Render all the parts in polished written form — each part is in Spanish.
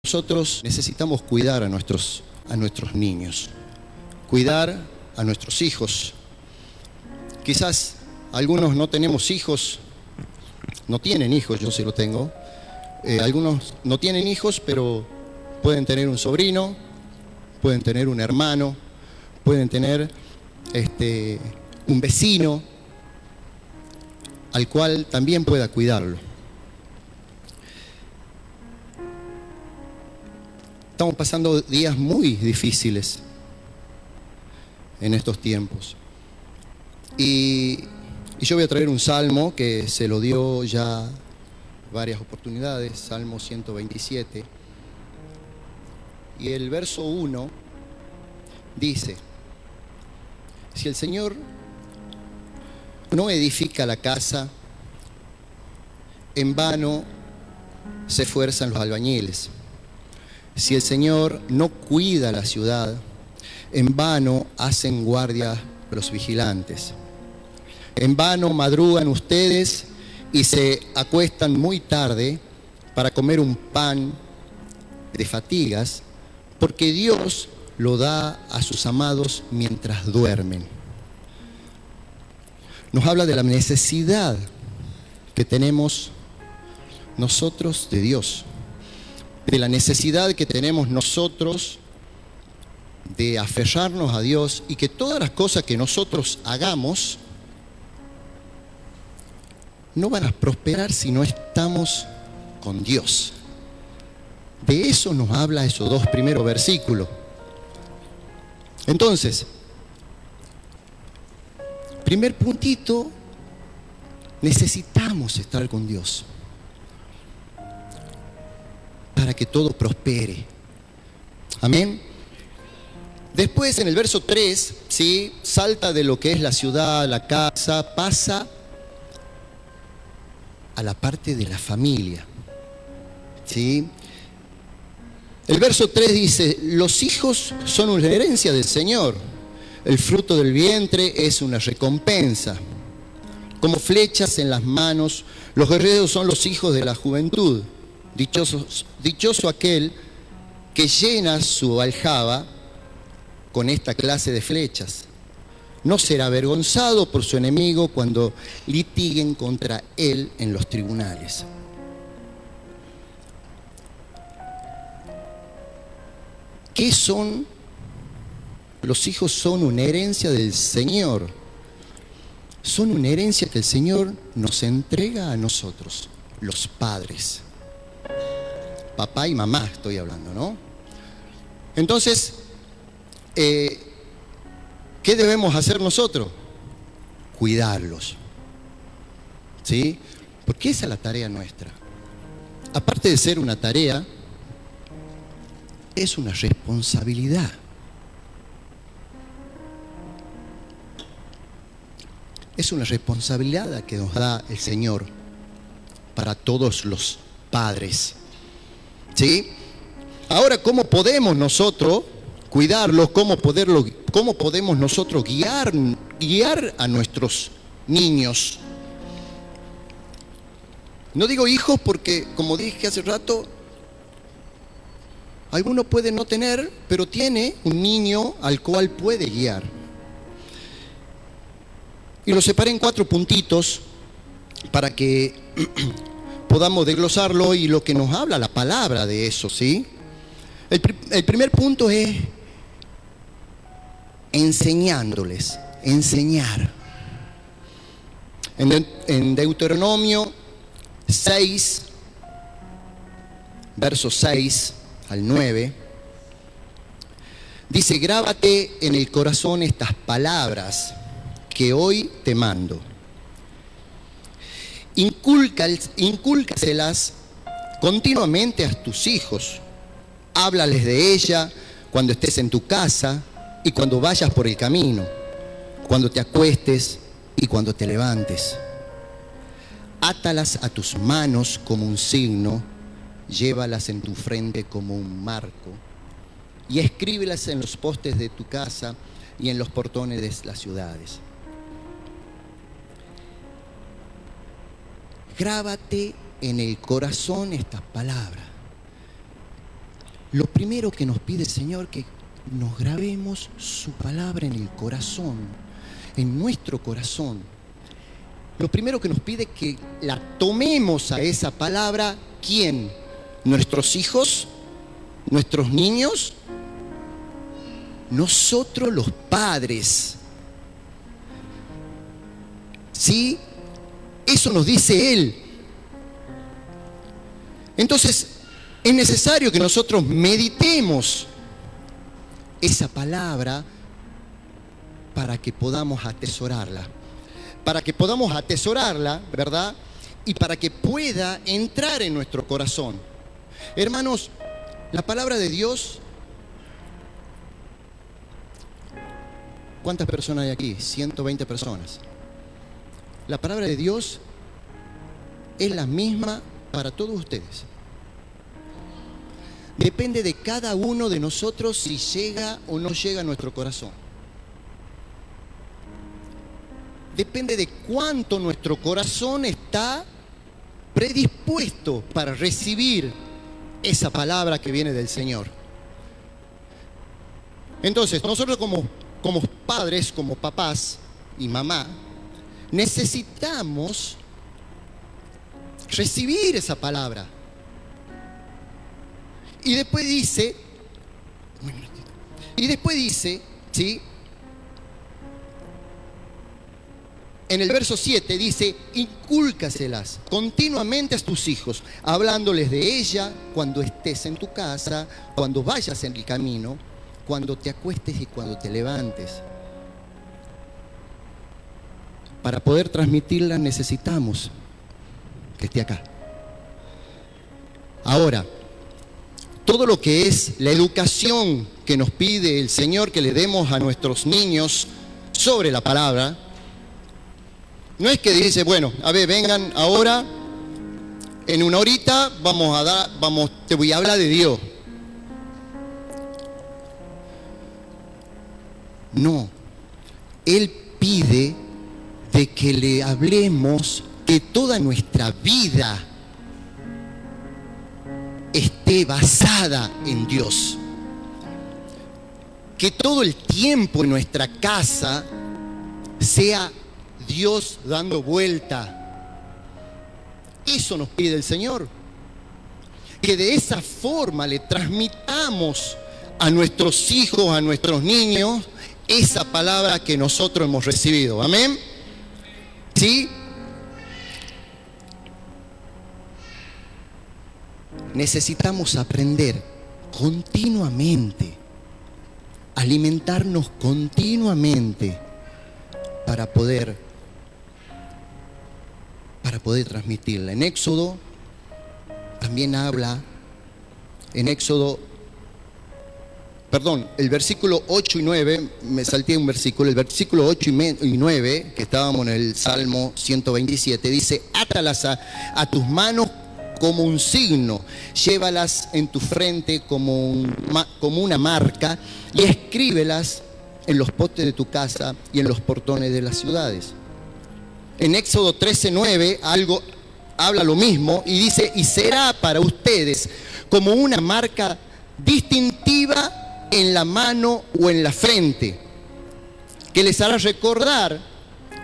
Nosotros necesitamos cuidar a nuestros niños, cuidar a nuestros hijos. Quizás algunos no tenemos hijos, no tienen hijos, yo sí lo tengo. Algunos no tienen hijos, pero pueden tener un sobrino, pueden tener un hermano, pueden tener un vecino al cual también pueda cuidarlo. Estamos pasando días muy difíciles en estos tiempos. Y yo voy a traer un salmo que se lo dio ya varias oportunidades, Salmo 127. Y el verso 1 dice: si el Señor no edifica la casa, en vano se esfuerzan los albañiles. Si el Señor no cuida la ciudad, en vano hacen guardia los vigilantes. En vano madrugan ustedes y se acuestan muy tarde para comer un pan de fatigas, porque Dios lo da a sus amados mientras duermen. Nos habla de la necesidad que tenemos nosotros de Dios, de la necesidad que tenemos nosotros de aferrarnos a Dios, y que todas las cosas que nosotros hagamos no van a prosperar si no estamos con Dios. De eso nos habla esos dos primeros versículos. Entonces, primer puntito, necesitamos estar con Dios para que todo prospere. Amén. Después, en el verso 3, ¿sí?, salta de lo que es la ciudad, la casa, pasa a la parte de la familia, ¿sí? El verso 3 dice: los hijos son una herencia del Señor, el fruto del vientre es una recompensa. Como flechas en las manos, los guerreros son los hijos de la juventud. Dichoso aquel que llena su aljaba con esta clase de flechas. No será avergonzado por su enemigo cuando litiguen contra él en los tribunales. ¿Qué son? Los hijos son una herencia del Señor. Son una herencia que el Señor nos entrega a nosotros, los padres. Papá y mamá estoy hablando, ¿no? Entonces, ¿qué debemos hacer nosotros? Cuidarlos, ¿sí? Porque esa es la tarea nuestra. Aparte de ser una tarea, es una responsabilidad. Es una responsabilidad que nos da el Señor para todos los padres, ¿sí? Ahora, ¿cómo podemos nosotros cuidarlos? ¿Cómo podemos nosotros guiar a nuestros niños? No digo hijos porque, como dije hace rato, alguno puede no tener, pero tiene un niño al cual puede guiar. Y lo separé en 4 puntitos para que podamos desglosarlo y lo que nos habla la palabra de eso, ¿sí? El primer punto es enseñándoles, enseñar. En Deuteronomio 6, versos 6 al 9, dice: grábate en el corazón estas palabras que hoy te mando. Incúlcaselas continuamente a tus hijos. Háblales de ella cuando estés en tu casa y cuando vayas por el camino, cuando te acuestes y cuando te levantes. Átalas a tus manos como un signo, llévalas en tu frente como un marco, y escríbelas en los postes de tu casa y en los portones de las ciudades. Grábate en el corazón estas palabras. lo primero que nos pide el Señor que nos grabemos su palabra en el corazón, en nuestro corazón. Lo primero que nos pide es que la tomemos a esa palabra. ¿Quién? ¿Nuestros hijos? ¿Nuestros niños? Nosotros los padres. ¿Sí? Eso nos dice Él. Entonces, es necesario que nosotros meditemos esa palabra para que podamos atesorarla. Para que podamos atesorarla, ¿verdad? Y para que pueda entrar en nuestro corazón. Hermanos, la palabra de Dios... ¿Cuántas personas hay aquí? 120 personas. La palabra de Dios es la misma para todos ustedes. Depende de cada uno de nosotros si llega o no llega a nuestro corazón. Depende de cuánto nuestro corazón está predispuesto para recibir esa palabra que viene del Señor. Entonces, nosotros como padres, como papás y mamá, necesitamos recibir esa palabra. Y después dice, ¿sí? En el verso 7 dice, incúlcaselas continuamente a tus hijos, hablándoles de ella cuando estés en tu casa, cuando vayas en el camino, cuando te acuestes y cuando te levantes. Para poder transmitirla necesitamos que esté acá. Ahora, todo lo que es la educación que nos pide el Señor que le demos a nuestros niños sobre la palabra, no es que dice, bueno, a ver, vengan ahora, en una horita te voy a hablar de Dios. No, Él pide de que le hablemos, que toda nuestra vida esté basada en Dios. Que todo el tiempo en nuestra casa sea Dios dando vuelta. Eso nos pide el Señor. Que de esa forma le transmitamos a nuestros hijos, a nuestros niños, esa palabra que nosotros hemos recibido. Amén. ¿Sí? Necesitamos aprender continuamente, alimentarnos continuamente para poder transmitirla. En Éxodo también habla, el versículo 8 y 9, me salté un versículo, el versículo 8 y 9, que estábamos en el Salmo 127, dice, átalas a tus manos como un signo, llévalas en tu frente como una marca y escríbelas en los postes de tu casa y en los portones de las ciudades. En Éxodo 13:9 habla lo mismo y dice, y será para ustedes como una marca distintiva en la mano o en la frente, que les hará recordar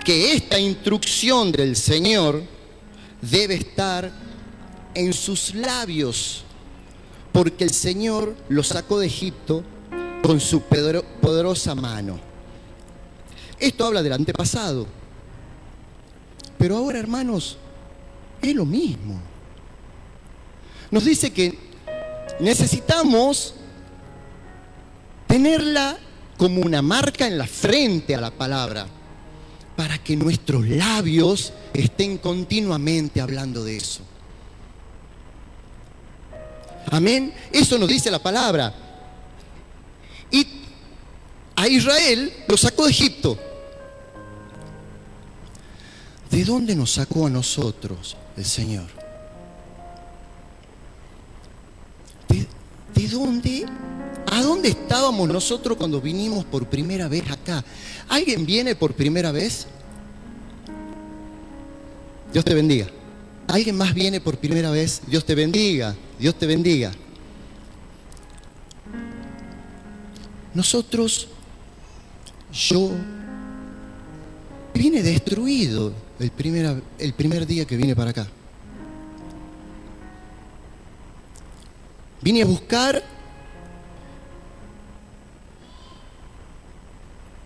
que esta instrucción del Señor debe estar en sus labios, porque el Señor los sacó de Egipto con su poderosa mano. Esto habla del antepasado. Pero ahora, hermanos, es lo mismo. Nos dice que necesitamos tenerla como una marca en la frente a la palabra, para que nuestros labios estén continuamente hablando de eso. Amén. Eso nos dice la palabra. Y a Israel lo sacó de Egipto. ¿De dónde nos sacó a nosotros el Señor? ¿De dónde? ¿A dónde estábamos nosotros cuando vinimos por primera vez acá? ¿Alguien viene por primera vez? Dios te bendiga. ¿Alguien más viene por primera vez? Dios te bendiga. Dios te bendiga. Yo vine destruido el primer día que vine para acá. Vine a buscar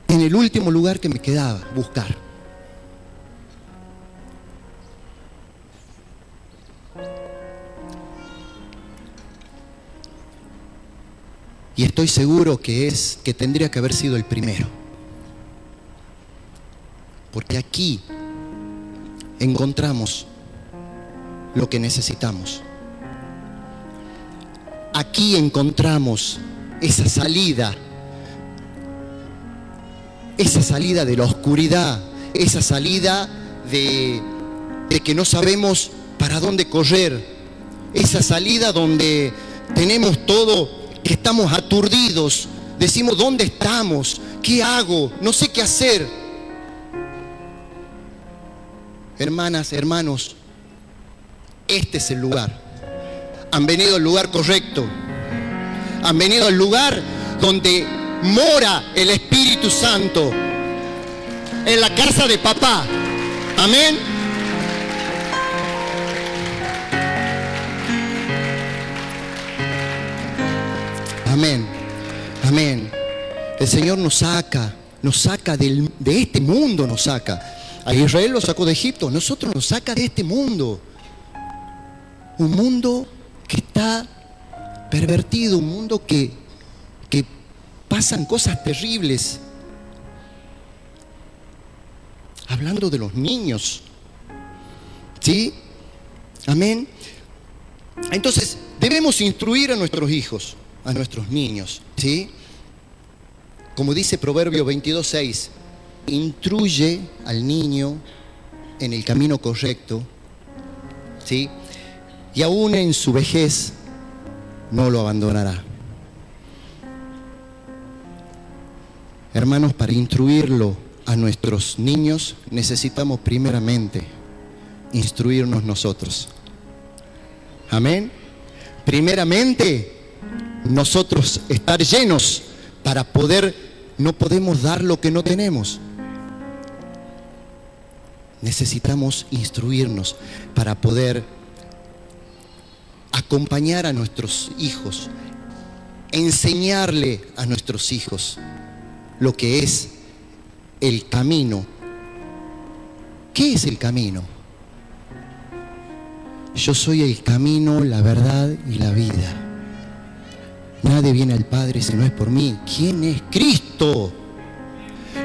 en el último lugar que me quedaba, buscar. Y estoy seguro que tendría que haber sido el primero. Porque aquí encontramos lo que necesitamos. Aquí encontramos esa salida de la oscuridad, esa salida de que no sabemos para dónde correr, esa salida donde tenemos todo, que estamos aturdidos, decimos ¿dónde estamos? ¿Qué hago? No sé qué hacer. Hermanas, hermanos, este es el lugar. Han venido al lugar correcto. Han venido al lugar donde mora el Espíritu Santo, en la casa de papá. Amén. Amén. Amén. El Señor nos saca de este mundo, nos saca. A Israel lo sacó de Egipto, nosotros nos saca de este mundo. Un mundo que está pervertido, un mundo que pasan cosas terribles. Hablando de los niños, ¿sí? Amén. Entonces, debemos instruir a nuestros hijos, a nuestros niños, ¿sí? Como dice Proverbio 22:6, instruye al niño en el camino correcto, ¿sí? Y aún en su vejez no lo abandonará. Hermanos, para instruirlo a nuestros niños necesitamos primeramente instruirnos nosotros. Amén. Primeramente nosotros estar llenos para poder, no podemos dar lo que no tenemos. Necesitamos instruirnos para poder acompañar a nuestros hijos, enseñarle a nuestros hijos lo que es el camino. ¿Qué es el camino? Yo soy el camino, la verdad y la vida. Nadie viene al Padre si no es por mí. ¿Quién es Cristo?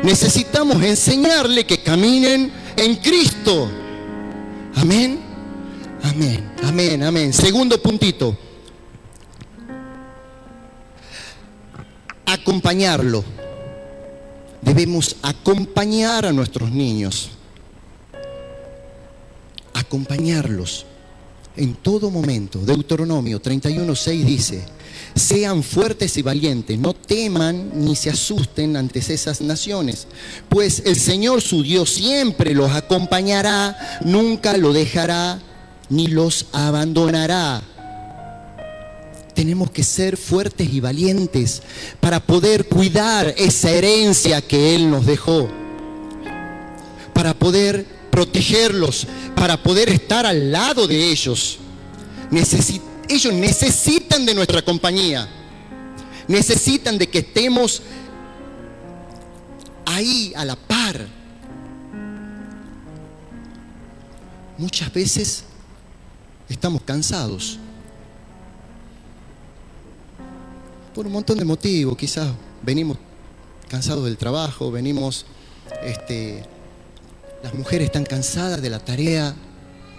Necesitamos enseñarle que caminen en Cristo. Amén. Amén, amén, amén. Segundo puntito. Acompañarlo. Debemos acompañar a nuestros niños. Acompañarlos en todo momento. Deuteronomio 31:6 dice: sean fuertes y valientes, no teman ni se asusten ante esas naciones, pues el Señor su Dios siempre los acompañará, nunca lo dejará ni los abandonará. Tenemos que ser fuertes y valientes para poder cuidar esa herencia que Él nos dejó, para poder protegerlos, para poder estar al lado de ellos. Ellos necesitan de nuestra compañía, necesitan de que estemos ahí a la par. Muchas veces estamos cansados por un montón de motivos. Quizás venimos cansados del trabajo, las mujeres están cansadas de la tarea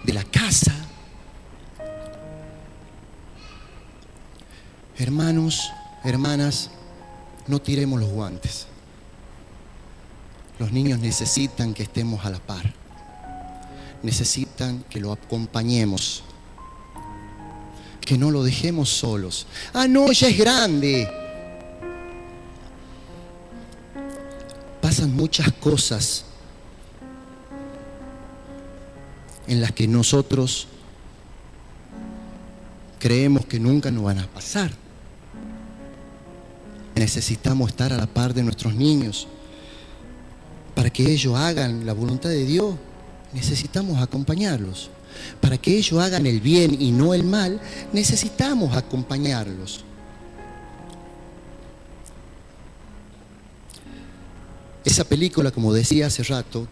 de la casa. Hermanos, hermanas, no tiremos los guantes. Los niños necesitan que estemos a la par. Necesitan que lo acompañemos. Que no lo dejemos solos. Ah, no, ya es grande. Pasan muchas cosas en las que nosotros creemos que nunca nos van a pasar. necesitamos estar a la par de nuestros niños. Para que ellos hagan la voluntad de Dios, necesitamos acompañarlos. Para que ellos hagan el bien y no el mal, necesitamos acompañarlos. Esa película, como decía hace rato,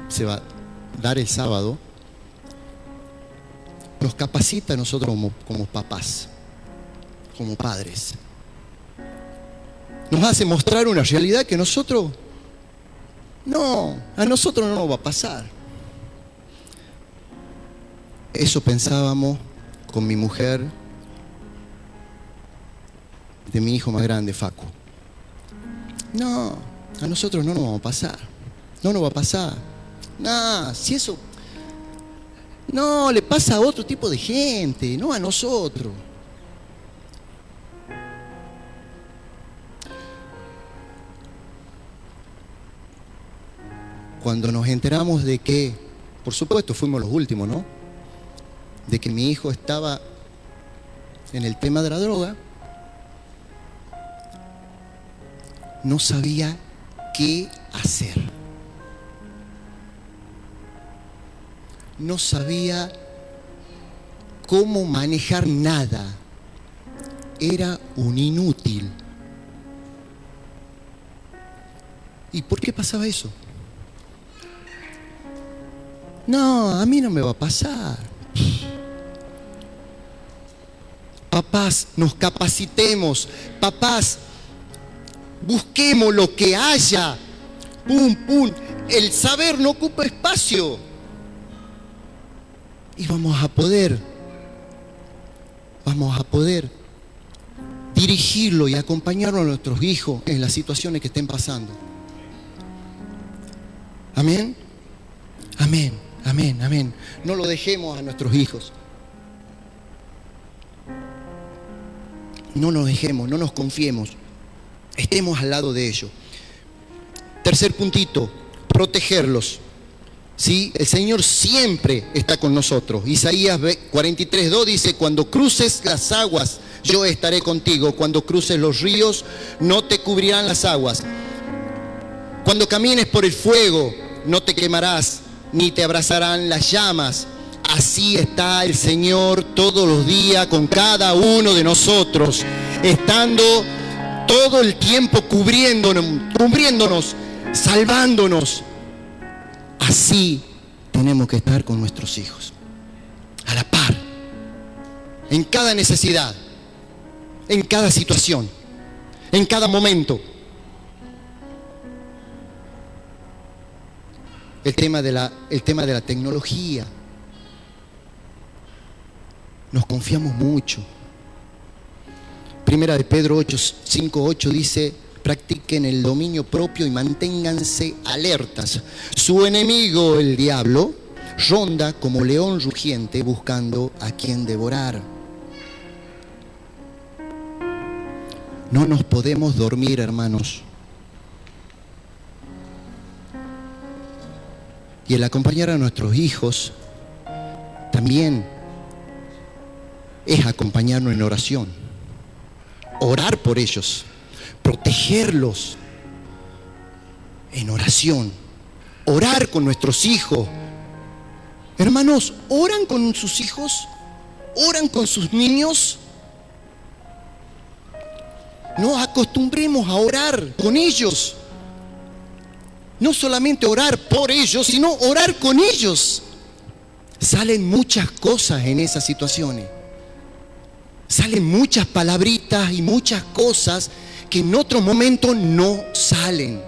se va a dar el sábado, nos capacita a nosotros como papás, como padres. Nos hace mostrar una realidad que a nosotros no nos va a pasar. Eso pensábamos con mi mujer, de mi hijo más grande, Facu. No, a nosotros no nos va a pasar. No nos va a pasar. No, si eso no le pasa a otro tipo de gente, no a nosotros. Cuando nos enteramos de que, por supuesto fuimos los últimos, ¿no? De que mi hijo estaba en el tema de la droga, no sabía qué hacer. No sabía cómo manejar nada. Era un inútil. ¿Y por qué pasaba eso? No, a mí no me va a pasar. Papás, nos capacitemos. Papás, busquemos lo que haya. Pum, pum. El saber no ocupa espacio. Y vamos a poder dirigirlo y acompañarlo a nuestros hijos en las situaciones que estén pasando. Amén. Amén, amén, amén. No lo dejemos a nuestros hijos. No nos dejemos, no nos confiemos. Estemos al lado de ellos. Tercer puntito, protegerlos. ¿Sí? El Señor siempre está con nosotros. Isaías 43:2 dice: cuando cruces las aguas, yo estaré contigo. Cuando cruces los ríos, no te cubrirán las aguas. Cuando camines por el fuego, no te quemarás, ni te abrazarán las llamas. Así está el Señor todos los días con cada uno de nosotros, estando todo el tiempo cubriéndonos, salvándonos. Así tenemos que estar con nuestros hijos, a la par, en cada necesidad, en cada situación, en cada momento. El tema de la tecnología. Nos confiamos mucho. Primera de Pedro 5:8 dice: practiquen el dominio propio y manténganse alertas. Su enemigo, el diablo, ronda como león rugiente buscando a quien devorar. No nos podemos dormir, hermanos. Y el acompañar a nuestros hijos también es acompañarnos en oración. Orar por ellos, protegerlos en oración. Orar con nuestros hijos. Hermanos, ¿oran con sus hijos? ¿Oran con sus niños? Nos acostumbremos a orar con ellos. No solamente orar por ellos, sino orar con ellos. Salen muchas cosas en esas situaciones. Salen muchas palabritas y muchas cosas que en otro momento no salen.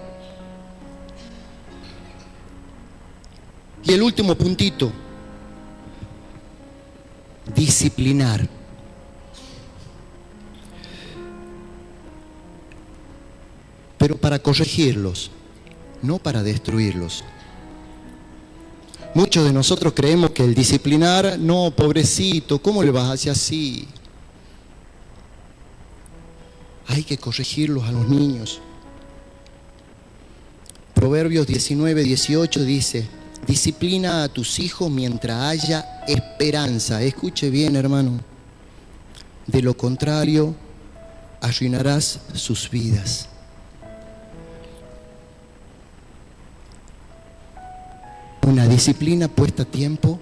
Y el último puntito: disciplinar. Pero para corregirlos, no para destruirlos. Muchos de nosotros creemos que el disciplinar, no, pobrecito, ¿cómo le vas a hacer así? Hay que corregirlos a los niños. Proverbios 19:18 dice: disciplina a tus hijos mientras haya esperanza. Escuche bien, hermano. De lo contrario, arruinarás sus vidas. Una disciplina puesta a tiempo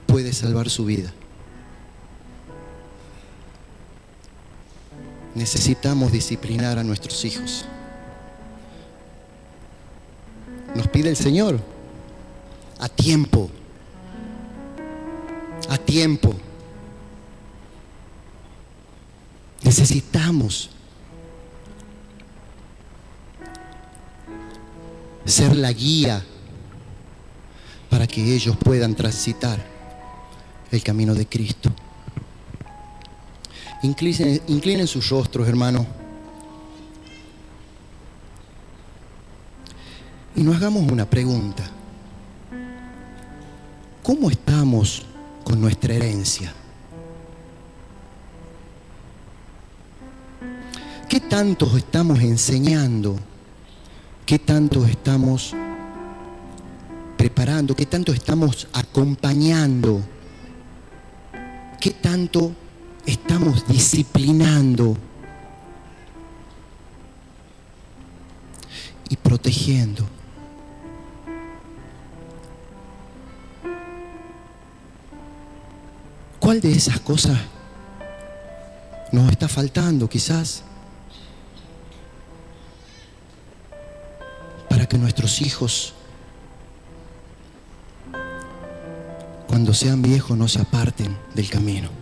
puede salvar su vida. Necesitamos disciplinar a nuestros hijos. Nos pide el Señor a tiempo. A tiempo. Necesitamos ser la guía para que ellos puedan transitar el camino de Cristo. Inclinen sus rostros, hermano, y nos hagamos una pregunta. ¿Cómo estamos con nuestra herencia? ¿Qué tanto estamos enseñando? ¿Qué tanto estamos preparando? ¿Qué tanto estamos acompañando? ¿Qué tanto estamos disciplinando y protegiendo? ¿Cuál de esas cosas nos está faltando quizás para que nuestros hijos, cuando sean viejos, no se aparten del camino?